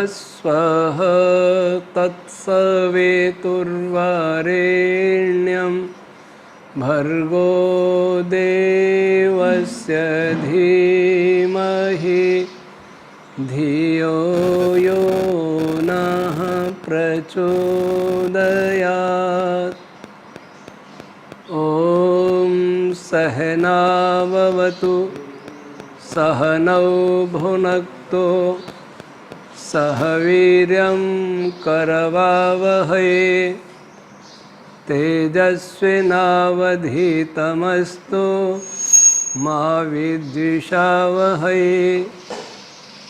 स्वः तत्सवितुर्वरेण्यं भर्गो देवस्य धीमहि धियो यो नः प्रचोदयात्। ॐ सहनाववतु सहनौ भुनक्तु सह वीर्यं करवावहै तेजस्विनावधीतमस्तु मा विद्विषावहै।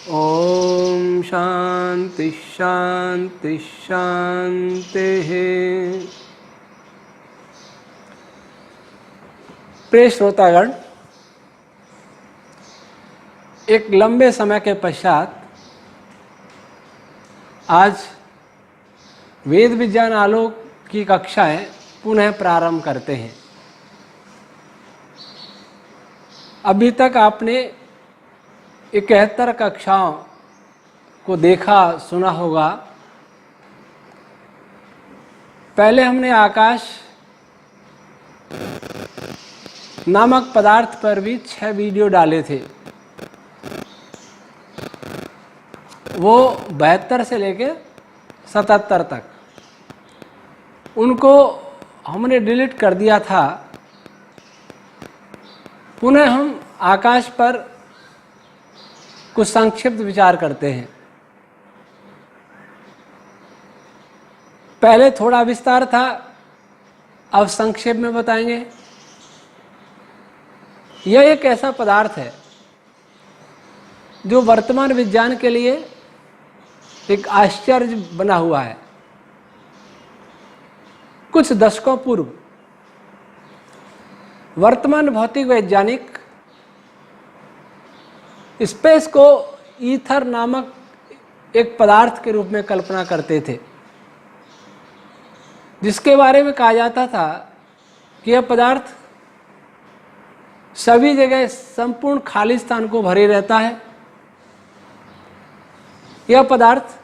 ॐ शान्ति शान्ति शान्तिः। प्रिय श्रोतागण, एक लंबे समय के पश्चात आज वेद विज्ञान आलोक की कक्षाएं पुनः प्रारंभ करते हैं। अभी तक आपने 71 कक्षाओं को देखा सुना होगा। पहले हमने आकाश नामक पदार्थ पर भी 6 वीडियो डाले थे। वो 72 से लेकर 77 तक, उनको हमने डिलीट कर दिया था। पुनः हम आकाश पर कुछ संक्षिप्त विचार करते हैं। पहले थोड़ा विस्तार था, अब संक्षेप में बताएंगे। यह एक ऐसा पदार्थ है जो वर्तमान विज्ञान के लिए एक आश्चर्य बना हुआ है। कुछ दशकों पूर्व वर्तमान भौतिक वैज्ञानिक स्पेस को ईथर नामक एक पदार्थ के रूप में कल्पना करते थे, जिसके बारे में कहा जाता था कि यह पदार्थ सभी जगह संपूर्ण खाली स्थान को भरे रहता है। यह पदार्थ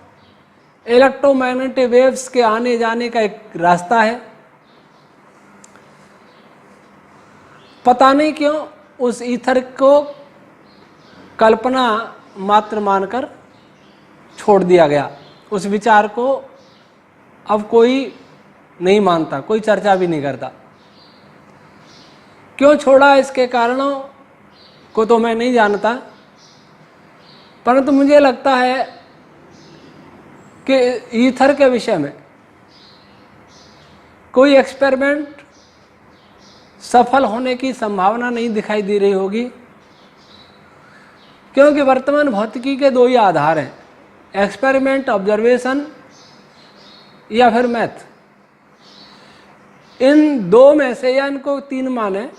इलेक्ट्रोमैग्नेटिक वेव्स के आने जाने का एक रास्ता है। पता नहीं क्यों उस ईथर को कल्पना मात्र मानकर छोड़ दिया गया। उस विचार को अब कोई नहीं मानता, कोई चर्चा भी नहीं करता। क्यों छोड़ा, इसके कारणों को तो मैं नहीं जानता, परंतु मुझे लगता है कि ईथर के विषय में कोई एक्सपेरिमेंट सफल होने की संभावना नहीं दिखाई दे रही होगी, क्योंकि वर्तमान भौतिकी के 2 ही आधार हैं, एक्सपेरिमेंट, ऑब्जर्वेशन या फिर मैथ। इन 2 में से, या इनको 3 माने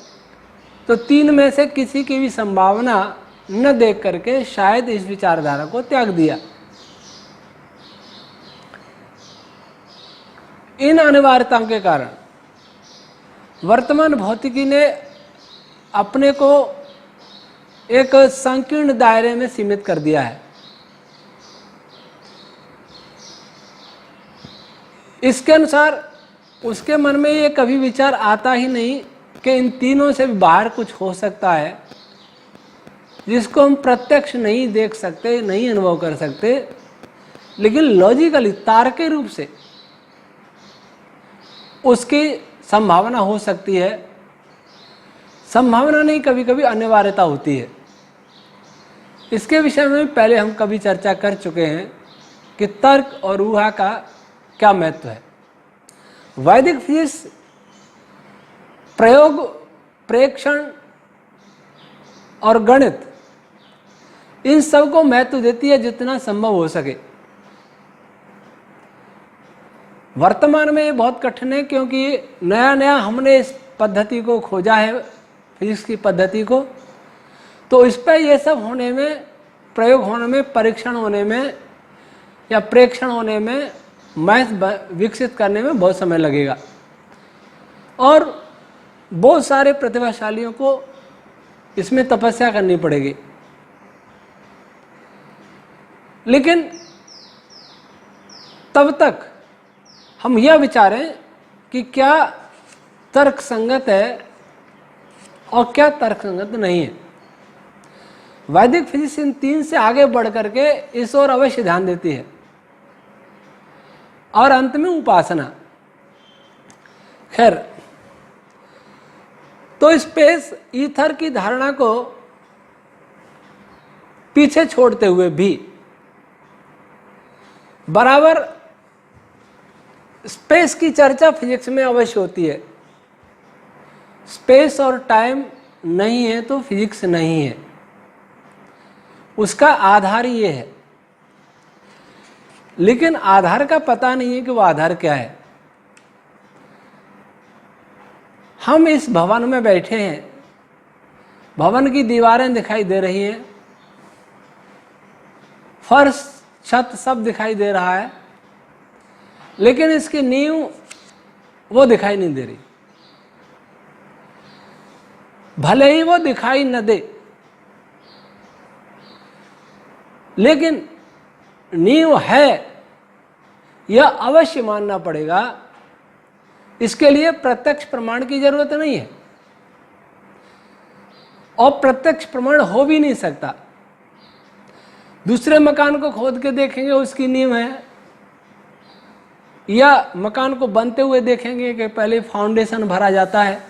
तो 3 में से किसी की भी संभावना न देख करके शायद इस विचारधारा को त्याग दिया। इन अनिवार्यताओं के कारण वर्तमान भौतिकी ने अपने को एक संकीर्ण दायरे में सीमित कर दिया है। इसके अनुसार उसके मन में ये कभी विचार आता ही नहीं कि इन तीनों से भी बाहर कुछ हो सकता है, जिसको हम प्रत्यक्ष नहीं देख सकते, नहीं अनुभव कर सकते, लेकिन लॉजिकली, तार्किक रूप से उसकी संभावना हो सकती है। संभावना नहीं, कभी कभी अनिवार्यता होती है। इसके विषय में पहले हम कभी चर्चा कर चुके हैं कि तर्क और ऊहा का क्या महत्व है। वैदिक फिजिक्स प्रयोग, प्रेक्षण और गणित, इन सब को महत्व देती है जितना संभव हो सके। वर्तमान में ये बहुत कठिन है, क्योंकि नया नया हमने इस पद्धति को खोजा है, फिजिक्स की पद्धति को, तो इस पर ये सब होने में, प्रयोग होने में, परीक्षण होने में या प्रेक्षण होने में, मैथ विकसित करने में बहुत समय लगेगा और बहुत सारे प्रतिभाशालियों को इसमें तपस्या करनी पड़ेगी। लेकिन तब तक हम यह विचारें कि क्या तर्क संगत है और क्या तर्क संगत नहीं है। वैदिक फिजिक्स इन तीन से आगे बढ़ करके इस ओर अवश्य ध्यान देती है। और अंत में उपासना। खैर, तो स्पेस ईथर की धारणा को पीछे छोड़ते हुए भी बराबर स्पेस की चर्चा फिजिक्स में अवश्य होती है। स्पेस और टाइम नहीं है तो फिजिक्स नहीं है, उसका आधार ये है। लेकिन आधार का पता नहीं है कि वो आधार क्या है। हम इस भवन में बैठे हैं, भवन की दीवारें दिखाई दे रही हैं, फर्श छत सब दिखाई दे रहा है, लेकिन इसकी नींव वो दिखाई नहीं दे रही। भले ही वो दिखाई न दे, लेकिन नींव है यह अवश्य मानना पड़ेगा। इसके लिए प्रत्यक्ष प्रमाण की जरूरत नहीं है और प्रत्यक्ष प्रमाण हो भी नहीं सकता। दूसरे मकान को खोद के देखेंगे उसकी नींव है, या मकान को बनते हुए देखेंगे कि पहले फाउंडेशन भरा जाता है,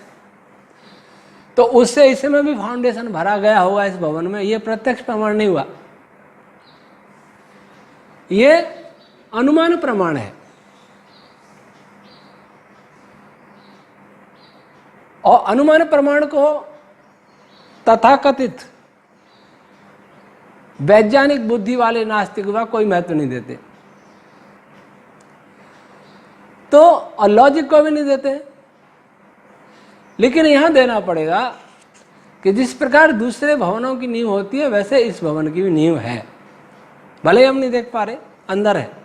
तो उससे इसमें भी फाउंडेशन भरा गया होगा इस भवन में, यह प्रत्यक्ष प्रमाण नहीं हुआ, ये अनुमान प्रमाण है। और अनुमान प्रमाण को तथाकथित वैज्ञानिक बुद्धि वाले नास्तिक व कोई महत्व नहीं देते, तो और लॉजिक को भी नहीं देते। लेकिन यहां देना पड़ेगा कि जिस प्रकार दूसरे भवनों की नींव होती है वैसे इस भवन की भी नींव है, भले ही हम नहीं देख पा रहे, अंदर है।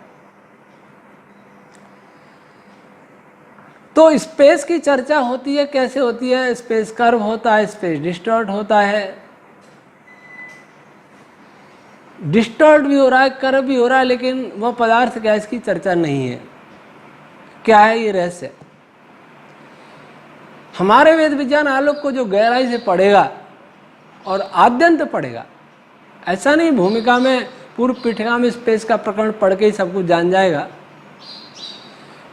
तो स्पेस की चर्चा होती है, कैसे होती है? स्पेस कर्व होता है, स्पेस डिस्टॉर्ट होता है, डिस्टॉर्ट भी हो रहा है, कर्व भी हो रहा है, लेकिन वह पदार्थ क्या है इसकी चर्चा नहीं है। क्या है ये रहस्य? हमारे वेद विज्ञान आलोक को जो गहराई से पढ़ेगा और आद्यंत पढ़ेगा, ऐसा नहीं भूमिका में पूर्व पीठिका में स्पेस का प्रकरण पढ़ के ही सब कुछ जान जाएगा।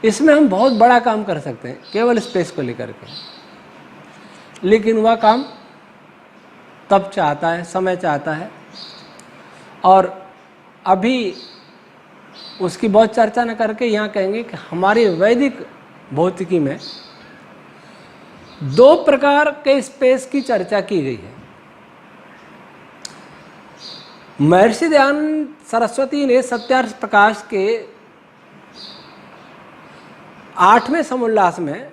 इसमें हम बहुत बड़ा काम कर सकते हैं केवल स्पेस को लेकर के, लेकिन वह काम तब चाहता है, समय चाहता है, और अभी उसकी बहुत चर्चा न करके यहाँ कहेंगे कि हमारी वैदिक भौतिकी में दो प्रकार के स्पेस की चर्चा की गई है। महर्षि दयानंद सरस्वती ने सत्यार्थ प्रकाश के 8वें समुल्लास में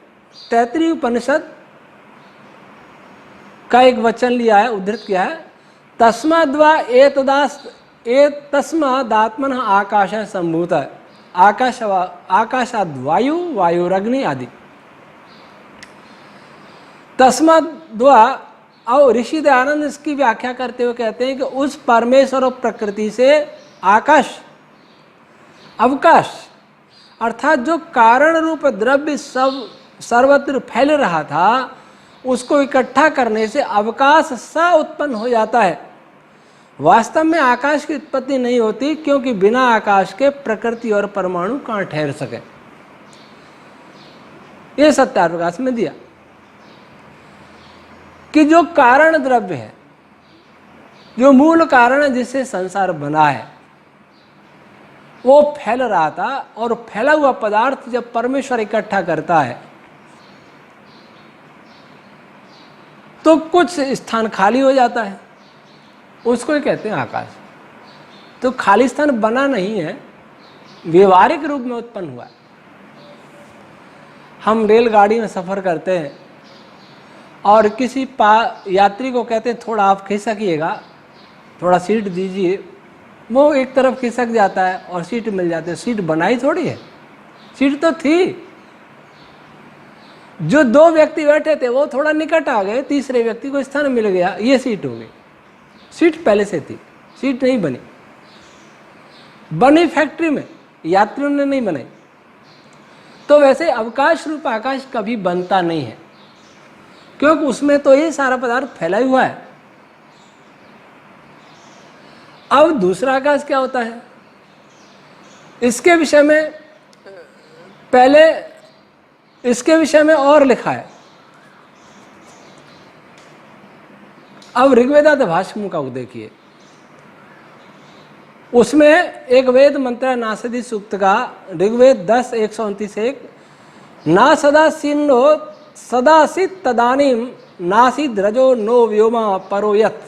तैत्तिरीय उपनिषद का एक वचन लिया है, उद्धृत किया है, तस्माद्वा तस्मादात्मन आकाश संभूत, आकाशाद्वायु वायुरग्नि आदि। तस्माद्वा, और ऋषि दयानंद इसकी व्याख्या करते हुए कहते हैं कि उस परमेश्वर और प्रकृति से आकाश, अवकाश अर्थात जो कारण रूप द्रव्य सब सर्वत्र फैल रहा था, उसको इकट्ठा करने से अवकाश सा उत्पन्न हो जाता है। वास्तव में आकाश की उत्पत्ति नहीं होती, क्योंकि बिना आकाश के प्रकृति और परमाणु कहाँ ठहर सके। यह सत्यार्थ प्रकाश में दिया कि जो कारण द्रव्य है, जो मूल कारण है जिससे संसार बना है, वो फैल रहा था, और फैला हुआ पदार्थ जब परमेश्वर इकट्ठा करता है तो कुछ स्थान खाली हो जाता है, उसको ही कहते हैं आकाश। तो खाली स्थान बना नहीं है, व्यवहारिक रूप में उत्पन्न हुआ है। हम रेलगाड़ी में सफ़र करते हैं और किसी यात्री को कहते हैं थोड़ा आप खिसकिएगा, थोड़ा सीट दीजिए, वो एक तरफ खिसक जाता है और सीट मिल जाती है। सीट बनाई थोड़ी है, सीट तो थी। जो दो व्यक्ति बैठे थे वो थोड़ा निकट आ गए, तीसरे व्यक्ति को स्थान मिल गया, ये सीट हो गई। सीट पहले से थी, सीट नहीं बनी, बनी फैक्ट्री में, यात्रियों ने नहीं बनाई। तो वैसे अवकाश रूप आकाश कभी बनता नहीं है, क्योंकि उसमें तो ये सारा पदार्थ फैला हुआ है। अब दूसरा आकाश क्या होता है, इसके विषय में पहले इसके विषय में और लिखा है। अब ऋग्वेदांत भाष्य का देखिए, उसमें एक वेद मंत्र है नासदी सूक्त का, ऋग्वेद 10:129 ना सदासीनो सदासित तदानीम नासिद रजो नो व्योमा परोयत।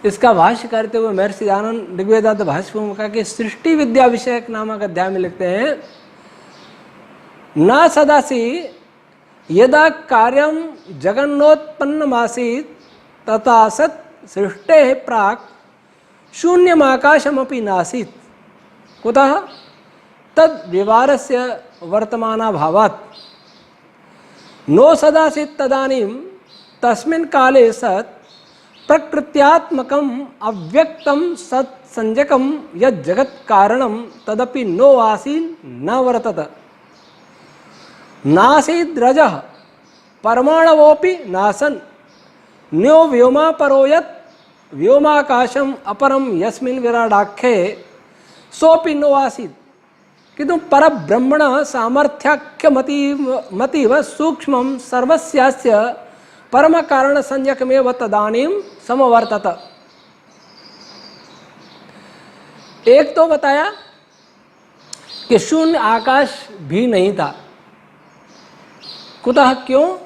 इसका भाष्य करते हुए महर्षि दयानंद ऋग्वेदांत भाष्य भूमिका के सृष्टि विद्या विषयक नामक अध्याय में लिखते हैं, न सदासी यदा कार्यम जगन्नोत्पन्नमासीत् तथा सत् सृष्टेः प्राक् शून्यमाकाशमपि नासीत्, कुतः तद् व्यवहारस्य वर्तमानाभावात्। नो सदासीत् तदानीं तस्मिन् काले सत् प्रकृत्यात्मकम अव्यक्तम सत् संजकम यत् जगत् कारणम तदपि नो आसीन न वर्तत। नासीद् रजः परमाणवोपि नासन् न्यो व्योमा परोयत् व्योमाकाशम अपरम यस्मिन् विराडाख्ये सोपि नो आसीत्। किन्तु परब्रह्मण सामर्थ्याख्यमतीव सूक्ष्मं सर्वस्यास्य परम कारण संज्ञकमेव तदानीम समवर्तत। एक तो बताया कि शून्य आकाश भी नहीं था, कुतः क्यों,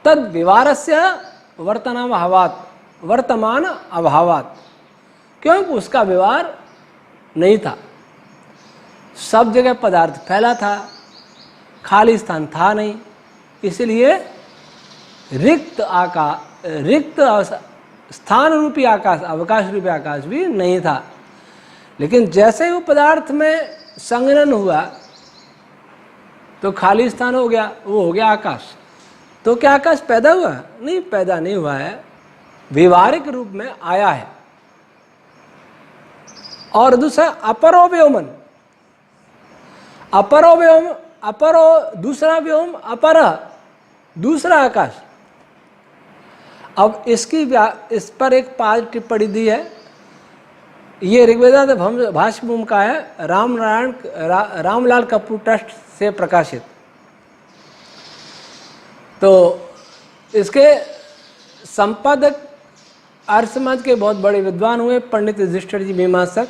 तद व्यवहारस्य वर्तमान अभावात्, क्योंकि उसका व्यवहार नहीं था। सब जगह पदार्थ फैला था, खाली स्थान था नहीं, इसलिए रिक्त स्थान रूपी आकाश, अवकाश रूपी आकाश भी नहीं था। लेकिन जैसे ही वो पदार्थ में संघनन हुआ तो खाली स्थान हो गया, वो हो गया आकाश। तो क्या आकाश पैदा हुआ? नहीं, पैदा नहीं हुआ है, व्यवहारिक रूप में आया है। और दूसरा अपरो व्योमन, दूसरा व्योम, अपर दूसरा आकाश। अब इस पर एक 5 टिप्पणी दी है, ये ऋग्वेदांत भाष्य भूमिका है, रामलाल कपूर ट्रस्ट से प्रकाशित। तो इसके संपादक आर्य समाज के बहुत बड़े विद्वान हुए पंडित युधिष्ठिर जी मीमांसक,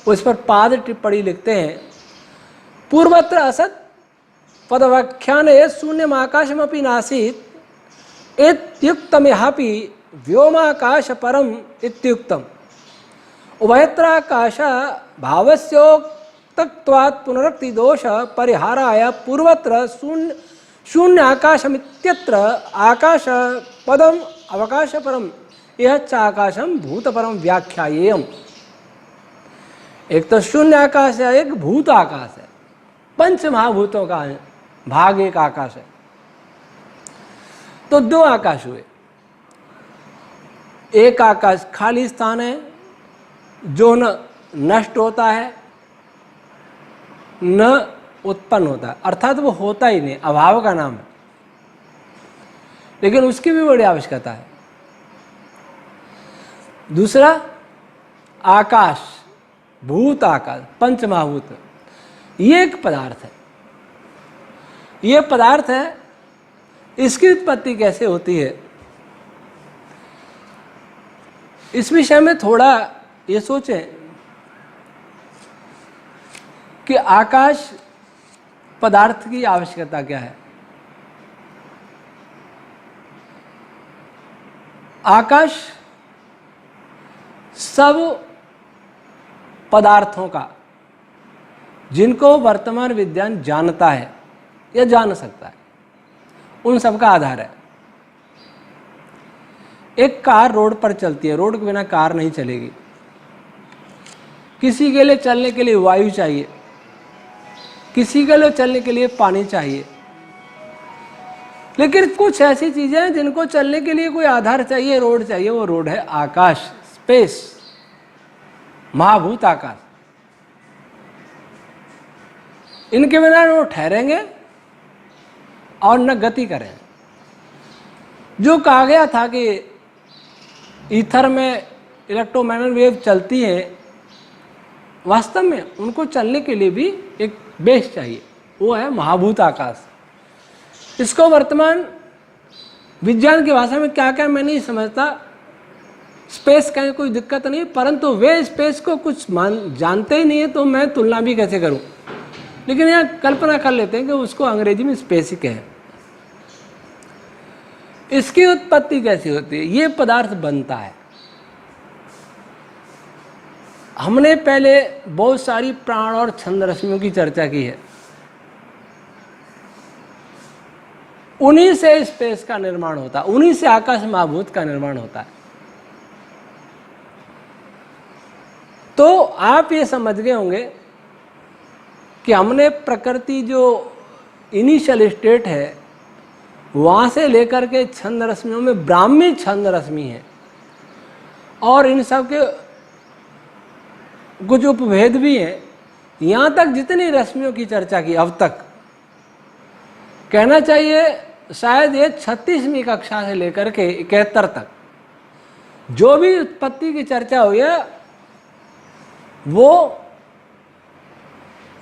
उस पर 5 टिप्पणी लिखते हैं। पूर्वत्र असत पदव्याख्याने शून्यमाकाशमपि नासीत् इत्युक्तमिहापि व्योमाकाश परम इत्युक्तम्। उभयत्राकाश भावस्योक्तत्वात् पुनरुक्ति दोष परिहाराय पूर्वत्र शून्य आकाशमित्यत्र आकाश पदम अवकाश परम यह च आकाशम भूत परम व्याख्यायेयम्। एक तो शून्य आकाश है, एक भूत आकाश है, 5 महाभूतों का भाग एक आकाश है। तो 2 आकाश हुए। एक आकाश खाली स्थान है जो न नष्ट होता है न उत्पन्न होता है, अर्थात वो होता ही नहीं, अभाव का नाम है, लेकिन उसकी भी बड़ी आवश्यकता है। दूसरा आकाश, भूत आकाश, 5 महाभूत, ये एक पदार्थ है। ये पदार्थ है, इसकी उत्पत्ति कैसे होती है, इस विषय में थोड़ा ये सोचें कि आकाश पदार्थ की आवश्यकता क्या है। आकाश सब पदार्थों का जिनको वर्तमान विज्ञान जानता है या जान सकता है, उन सब का आधार है। एक कार रोड पर चलती है, रोड के बिना कार नहीं चलेगी। किसी के लिए चलने के लिए वायु चाहिए, किसी के लिए चलने के लिए पानी चाहिए, लेकिन कुछ ऐसी चीजें हैं जिनको चलने के लिए कोई आधार चाहिए, रोड चाहिए। वो रोड है आकाश, स्पेस, महाभूत आकाश। इनके बिना न वो ठहरेंगे और न गति करें। जो कहा गया था कि ईथर में इलेक्ट्रोमैग्नेटिक वेव चलती है, वास्तव में उनको चलने के लिए भी एक बेस चाहिए, वो है महाभूत आकाश। इसको वर्तमान विज्ञान की भाषा में क्या क्या मैं नहीं समझता, स्पेस का कोई दिक्कत नहीं, परंतु वे स्पेस को कुछ जानते ही नहीं है, तो मैं तुलना भी कैसे करूं। लेकिन यहाँ कल्पना कर लेते हैं कि उसको अंग्रेजी में स्पेस ही कहें। इसकी उत्पत्ति कैसी होती है, ये पदार्थ बनता है। हमने पहले बहुत सारी प्राण और छंद रश्मियों की चर्चा की है। उन्हीं से स्पेस का निर्माण होता है, उन्हीं से आकाश महाभूत का निर्माण होता है। तो आप ये समझ गए होंगे कि हमने प्रकृति जो इनिशियल स्टेट है वहां से लेकर के छंद रश्मियों में ब्राह्मी छंद रश्मि है, और इन सब के कुछ उपभेद भी हैं। यहाँ तक जितनी रश्मियों की चर्चा की अब तक, कहना चाहिए शायद ये 36वीं कक्षा से लेकर के 71 तक जो भी उत्पत्ति की चर्चा हुई है वो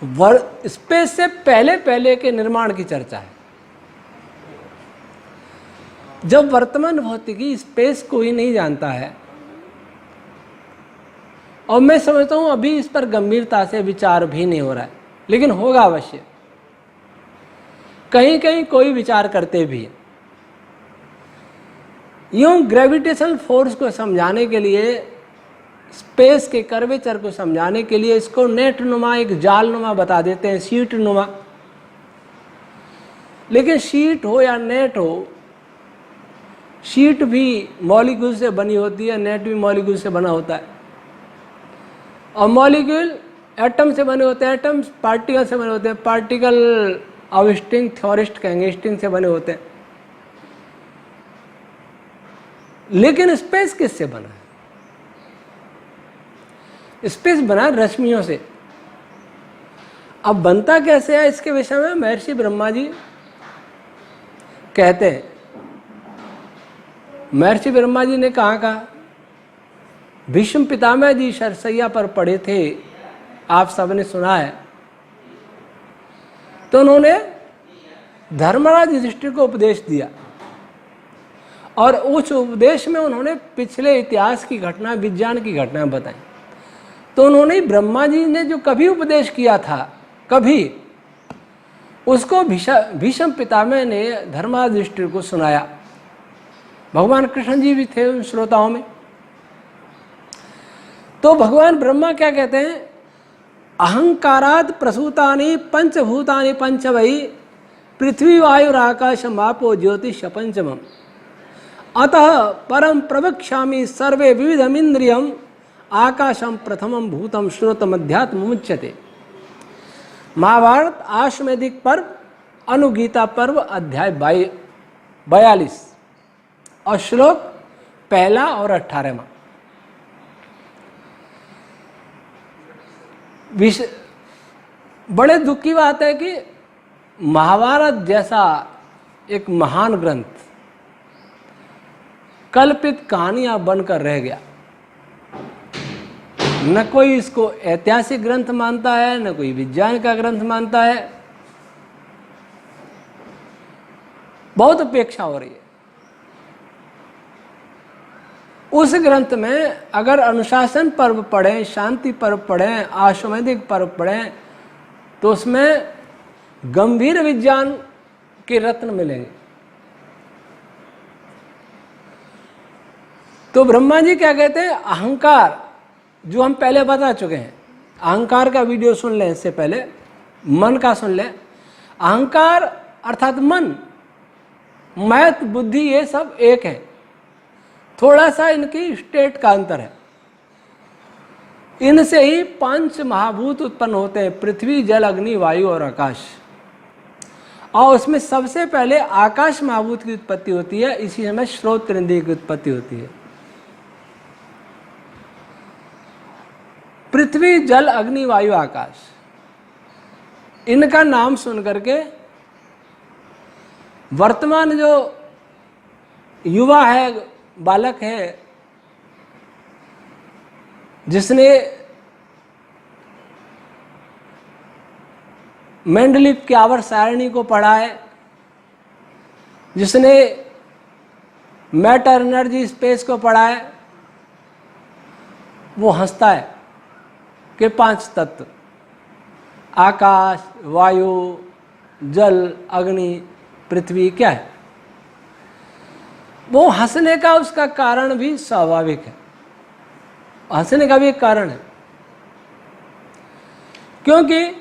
स्पेस से पहले पहले के निर्माण की चर्चा है। जब वर्तमान भौतिकी स्पेस को ही नहीं जानता है, और मैं समझता हूं अभी इस पर गंभीरता से विचार भी नहीं हो रहा है, लेकिन होगा अवश्य, कहीं कहीं कोई विचार करते भी हैं। यूं ग्रेविटेशनल फोर्स को समझाने के लिए, स्पेस के कर्वेचर को समझाने के लिए इसको नेट नुमा, एक जाल नुमा बता देते हैं, शीट नुमा। लेकिन शीट हो या नेट हो, शीट भी मॉलिक्यूल से बनी होती है, नेट भी मॉलिक्यूल से बना होता है, और मॉलिक्यूल एटम से बने होते हैं, एटम्स पार्टिकल से बने होते हैं, पार्टिकल अब स्ट्रिंग थ्योरिस्ट कहेंगे स्ट्रिंग से बने होते हैं। लेकिन स्पेस किससे बना है? स्पेस बना रश्मियों से। अब बनता कैसे है, इसके विषय में महर्षि ब्रह्मा जी कहते हैं। महर्षि ब्रह्मा जी ने कहा भीष्म पितामह जी शरसैया पर पड़े थे, आप सबने सुना है। तो उन्होंने धर्मराज युधिष्ठिर को उपदेश दिया, और उस उपदेश में उन्होंने पिछले इतिहास की घटना, विज्ञान की घटना बताई। तो उन्होंने ब्रह्मा जी ने जो कभी उपदेश किया था, कभी उसको भीष्म पितामह ने धर्मराज युधिष्ठिर को सुनाया। भगवान कृष्ण जी भी थे उन श्रोताओं में। तो भगवान ब्रह्मा क्या कहते हैं, अहंकाराद प्रसूतानि पंचभूतानि पंचवै पृथ्वी वायुराकाशम आपो ज्योतिष पंचमम अतः परम प्रवक्ष्यामि सर्वे विविधमिंद्रियम आकाशम प्रथमम भूतम श्रोतम अध्यात्म मुच्यते। महाभारत आश्वेधिक पर्व अनुगीता पर्व अध्याय 42 और श्लोक 1 और 18। बड़े दुख की बात है कि महाभारत जैसा एक महान ग्रंथ कल्पित कहानियां बनकर रह गया। न कोई इसको ऐतिहासिक ग्रंथ मानता है, न कोई विज्ञान का ग्रंथ मानता है। बहुत उपेक्षा हो रही है। उस ग्रंथ में अगर अनुशासन पर्व पढ़ें, शांति पर्व पढ़ें, आश्वेधिक पर्व पढ़ें, तो उसमें गंभीर विज्ञान के रत्न मिलेंगे। तो ब्रह्मा जी क्या कहते हैं, अहंकार, जो हम पहले बता चुके हैं, अहंकार का वीडियो सुन लें, इससे पहले मन का सुन लें। अहंकार अर्थात मन, मैथ, बुद्धि, ये सब एक है, थोड़ा सा इनकी स्टेट का अंतर है। इनसे ही 5 महाभूत उत्पन्न होते हैं, पृथ्वी, जल, अग्नि, वायु और आकाश। और उसमें सबसे पहले आकाश महाभूत की उत्पत्ति होती है, इसी समय श्रोत्र इंद्रिय की उत्पत्ति होती है। पृथ्वी, जल, अग्नि, वायु, आकाश, इनका नाम सुन करके वर्तमान जो युवा है, बालक है, जिसने मेंडलीव की आवर्त सारणी को पढ़ा है, जिसने मैटर एनर्जी स्पेस को पढ़ा है, वो हंसता है कि 5 तत्व आकाश, वायु, जल, अग्नि, पृथ्वी क्या है। वो हंसने का उसका कारण भी स्वाभाविक है, हंसने का भी एक कारण है, क्योंकि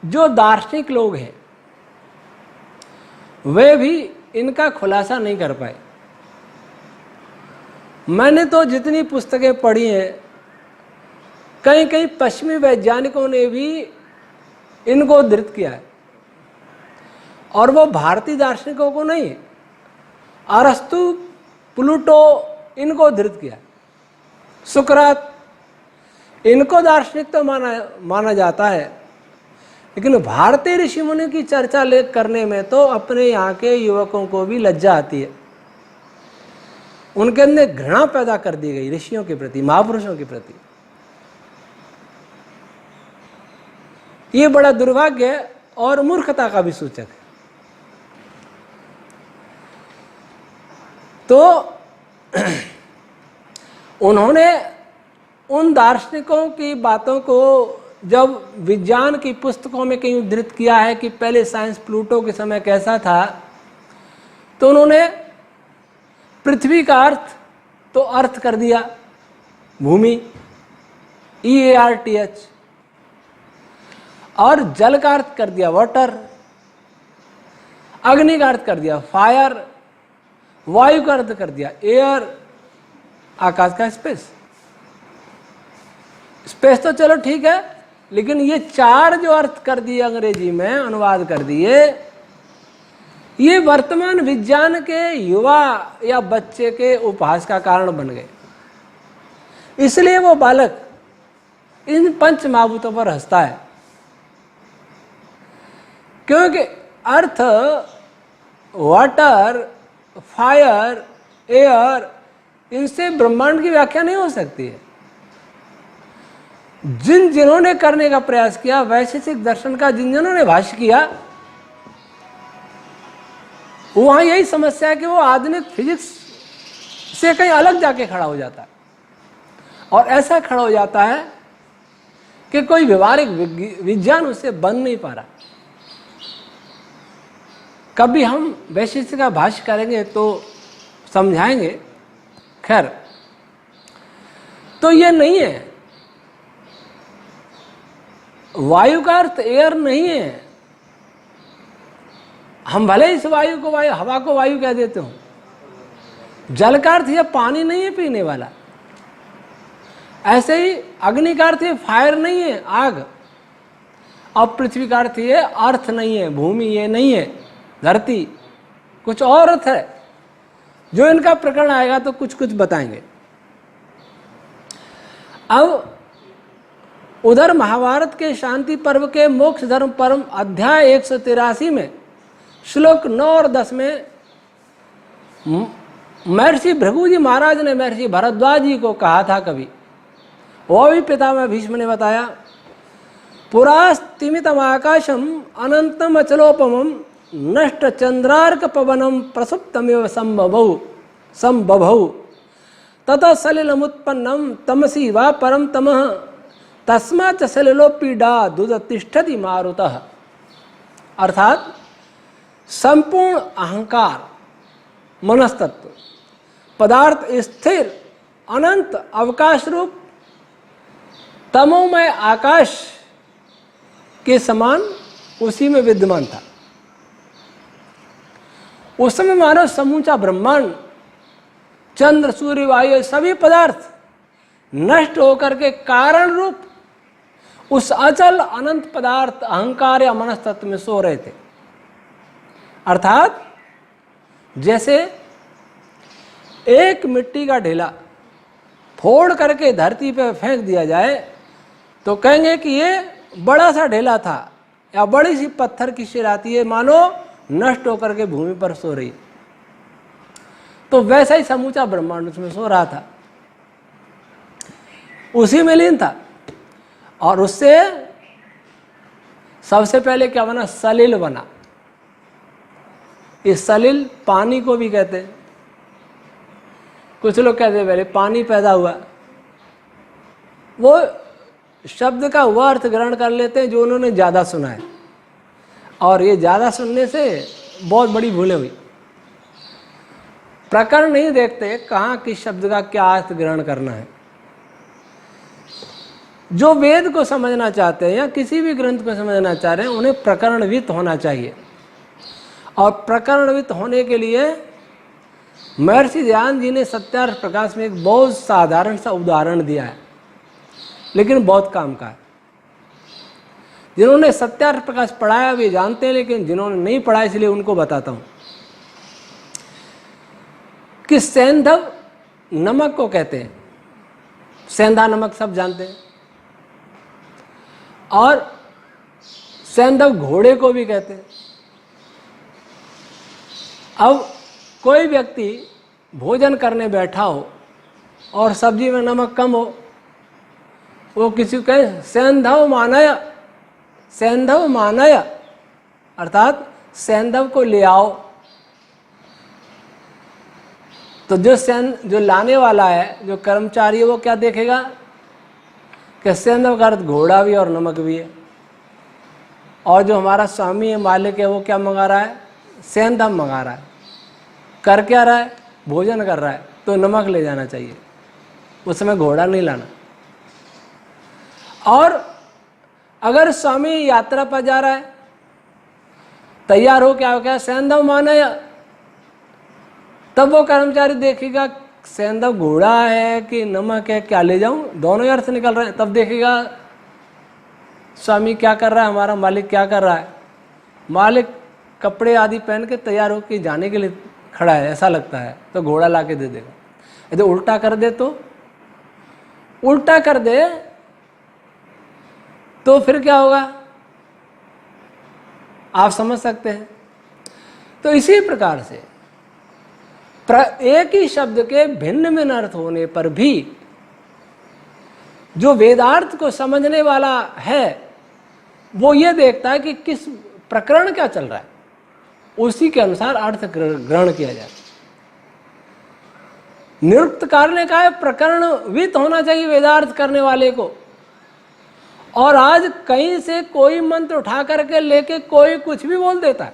जो दार्शनिक लोग हैं वे भी इनका खुलासा नहीं कर पाए। मैंने तो जितनी पुस्तकें पढ़ी हैं, कहीं कहीं पश्चिमी वैज्ञानिकों ने भी इनको उद्धृत किया है, और वो भारतीय दार्शनिकों को नहीं, अरस्तु, प्लूटो, इनको उद्धृत किया है। सुकरात, इनको दार्शनिक तो माना जाता है, लेकिन भारतीय ऋषि मुनि की चर्चा करने में तो अपने यहाँ के युवकों को भी लज्जा आती है। उनके अंदर घृणा पैदा कर दी गई ऋषियों के प्रति, महापुरुषों के प्रति। ये बड़ा दुर्भाग्य और मूर्खता का भी सूचक है। तो उन्होंने उन दार्शनिकों की बातों को जब विज्ञान की पुस्तकों में कहीं उद्धृत किया है कि पहले साइंस प्लूटो के समय कैसा था, तो उन्होंने पृथ्वी का अर्थ तो अर्थ कर दिया भूमि, EARTH, और जल का अर्थ कर दिया वाटर, अग्नि का अर्थ कर दिया फायर, वायु का अर्थ कर दिया एयर, आकाश का स्पेस। स्पेस तो चलो ठीक है, लेकिन ये 4 जो अर्थ कर दिए अंग्रेजी में अनुवाद कर दिए, ये वर्तमान विज्ञान के युवा या बच्चे के उपहास का कारण बन गए। इसलिए वो बालक इन पंच महाभूतों पर हंसता है, क्योंकि अर्थ, वाटर, फायर, एयर, इनसे ब्रह्मांड की व्याख्या नहीं हो सकती है। जिन्होंने करने का प्रयास किया, वैशेषिक दर्शन का जिन्होंने भाष्य किया, वहां यही समस्या है कि वो आधुनिक फिजिक्स से कहीं अलग जाके खड़ा हो जाता है, और ऐसा खड़ा हो जाता है कि कोई व्यवहारिक विज्ञान उससे बन नहीं पा रहा। कभी हम वैशेषिक का भाष्य करेंगे तो समझाएंगे। खैर, तो ये नहीं है, वायु का अर्थ एयर नहीं है। हम भले इस वायु को वायु, हवा को वायु कह देते हो। जल का अर्थ ये पानी नहीं है पीने वाला। ऐसे ही अग्नि का अर्थ ये फायर नहीं है, आग। अब पृथ्वी का अर्थ ये अर्थ नहीं है, भूमि ये नहीं है, धरती, कुछ और अर्थ है। जो इनका प्रकरण आएगा तो कुछ कुछ बताएंगे। अब उधर महाभारत के शांति पर्व के मोक्ष धर्म परम अध्याय 183 में श्लोक 9 और 10 में महर्षि भृगु जी महाराज ने महर्षि भरद्वाज जी को कहा था कभी, वो भी पितामह भीष्म ने बताया, पुरास्तिमितम आकाशम अनंतम अचलोपमम नष्ट चंद्रार्क पवनम प्रसुप्तमेव संबभौ ततः सलिलमुत्पन्नम तमसी वा परम तमः तस्मात् सलिलोपीडा दुदतिष्ठति मारुतः। अर्थात संपूर्ण अहंकार, मनस्तत्व, पदार्थ स्थिर अनंत अवकाश रूप तमोमय आकाश के समान उसी में विद्यमान था। उस समय मानव समूचा ब्रह्मांड, चंद्र, सूर्य, वायु सभी पदार्थ नष्ट होकर के कारण रूप उस अचल अनंत पदार्थ अहंकार या मनस्तत्व में सो रहे थे। अर्थात जैसे एक मिट्टी का ढेला फोड़ करके धरती पर फेंक दिया जाए तो कहेंगे कि ये बड़ा सा ढेला था, या बड़ी सी पत्थर की शिर आती है, मानो नष्ट होकर के भूमि पर सो रही। तो वैसा ही समूचा ब्रह्मांड उसमें सो रहा था, उसी में लीन था। और उससे सबसे पहले क्या बना? सलिल बना। इस सलिल पानी को भी कहते हैं। कुछ लोग कहते हैं पहले पानी पैदा हुआ। वो शब्द का वह अर्थ ग्रहण कर लेते हैं जो उन्होंने ज़्यादा सुना है, और ये ज़्यादा सुनने से बहुत बड़ी भूलें हुई। प्रकरण नहीं देखते कहाँ किस शब्द का क्या अर्थ ग्रहण करना है। जो वेद को समझना चाहते हैं या किसी भी ग्रंथ को समझना चाह रहे हैं, उन्हें प्रकरणवित होना चाहिए। और प्रकरणवित होने के लिए महर्षि दयानंद जी ने सत्यार्थ प्रकाश में एक बहुत साधारण सा उदाहरण दिया है, लेकिन बहुत काम का है। जिन्होंने सत्यार्थ प्रकाश पढ़ाया वे जानते हैं, लेकिन जिन्होंने नहीं पढ़ा इसलिए उनको बताता हूँ कि सेंधव नमक को कहते हैं। सेंधा नमक सब जानते हैं। और सेंधव घोड़े को भी कहते हैं। अब कोई व्यक्ति भोजन करने बैठा हो और सब्जी में नमक कम हो, वो किसी को कहे सेंधव मानय, सेंधव मानय, अर्थात सेंधव को ले आओ। तो जो लाने वाला है, जो कर्मचारी है, वो क्या देखेगा कि सेंधव का अर्थ घोड़ा भी और नमक भी है। और जो हमारा स्वामी है, मालिक है, वो क्या मंगा रहा है? सेंधव मंगा रहा है। कर क्या रहा है? भोजन कर रहा है, तो नमक ले जाना चाहिए, उसमें घोड़ा नहीं लाना। और अगर स्वामी यात्रा पर जा रहा है, तैयार हो क्या हो गया? सेंधव माने, तब वो कर्मचारी देखेगा सेंधव घोड़ा है कि नमक है, क्या ले जाऊं? दोनों ही अर्थ निकल रहे हैं। तब देखेगा स्वामी क्या कर रहा है, हमारा मालिक क्या कर रहा है। मालिक कपड़े आदि पहन के तैयार होकर जाने के लिए खड़ा है, ऐसा लगता है, तो घोड़ा ला के दे देगा। यदि उल्टा कर दे तो फिर क्या होगा, आप समझ सकते हैं। तो इसी प्रकार से एक ही शब्द के भिन्न भिन्न अर्थ होने पर भी जो वेदार्थ को समझने वाला है वो ये देखता है कि किस प्रकरण क्या चल रहा है, उसी के अनुसार अर्थ ग्रहण किया जाए। निरुक्तकार ने कहा है प्रकरणवित होना चाहिए वेदार्थ करने वाले को। और आज कहीं से कोई मंत्र उठा करके लेके कोई कुछ भी बोल देता है,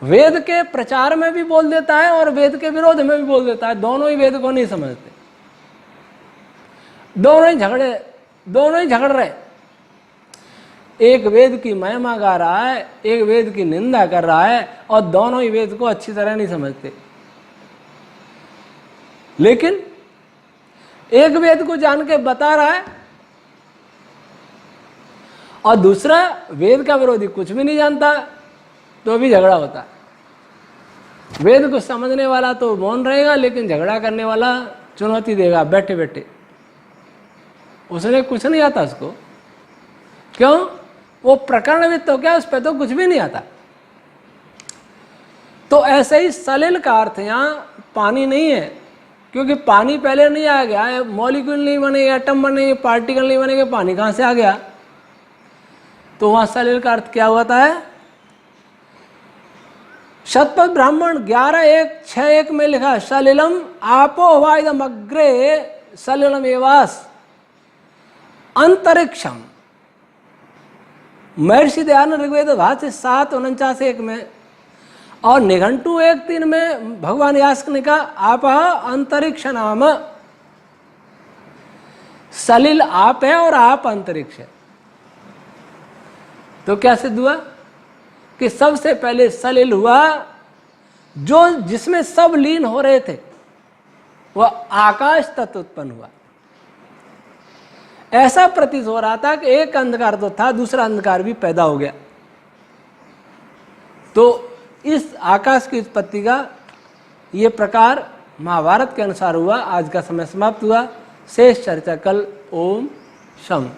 वेद के प्रचार में भी बोल देता है और वेद के विरोध में भी बोल देता है। दोनों ही वेद को नहीं समझते, दोनों ही झगड़ रहे। एक वेद की महिमा गा रहा है, एक वेद की निंदा कर रहा है, और दोनों ही वेद को अच्छी तरह नहीं समझते। लेकिन एक वेद को जान के बता रहा है और दूसरा वेद का विरोधी कुछ भी नहीं जानता, तो भी झगड़ा होता है। वेद को समझने वाला तो मौन रहेगा, लेकिन झगड़ा करने वाला चुनौती देगा बैठे बैठे। उसने कुछ नहीं आता उसको, क्यों? वो प्रकरणविद तो क्या, उस पर तो कुछ भी नहीं आता। तो ऐसे ही सलिल का अर्थ यहाँ पानी नहीं है, क्योंकि पानी पहले नहीं आ गया, मॉलिक्यूल नहीं बनेगा, एटम बनेंगे, पार्टिकल नहीं बनेंगे, पानी कहाँ से आ गया? तो वहाँ सलिल का अर्थ क्या होता है? शतपथ ब्राह्मण 11:1-6:1 में लिखा सलिलम आपो वाइदम अग्रे सलिलम एवास अंतरिक्षम। महर्षि दयानंद ऋग्वेद भाष्य 7:49-1 में, और निघंटु 1:3 में भगवान यास्क ने कहा आप अंतरिक्ष नाम। सलिल आप है और आप अंतरिक्ष है। तो क्या सिद्ध हुआ कि सबसे पहले सलिल हुआ, जो जिसमें सब लीन हो रहे थे, वह आकाश तत्व उत्पन्न हुआ। ऐसा प्रतीत हो रहा था कि एक अंधकार तो था, दूसरा अंधकार भी पैदा हो गया। तो इस आकाश की उत्पत्ति का ये प्रकार महाभारत के अनुसार हुआ। आज का समय समाप्त हुआ। शेष चर्चा कल। ओम शम।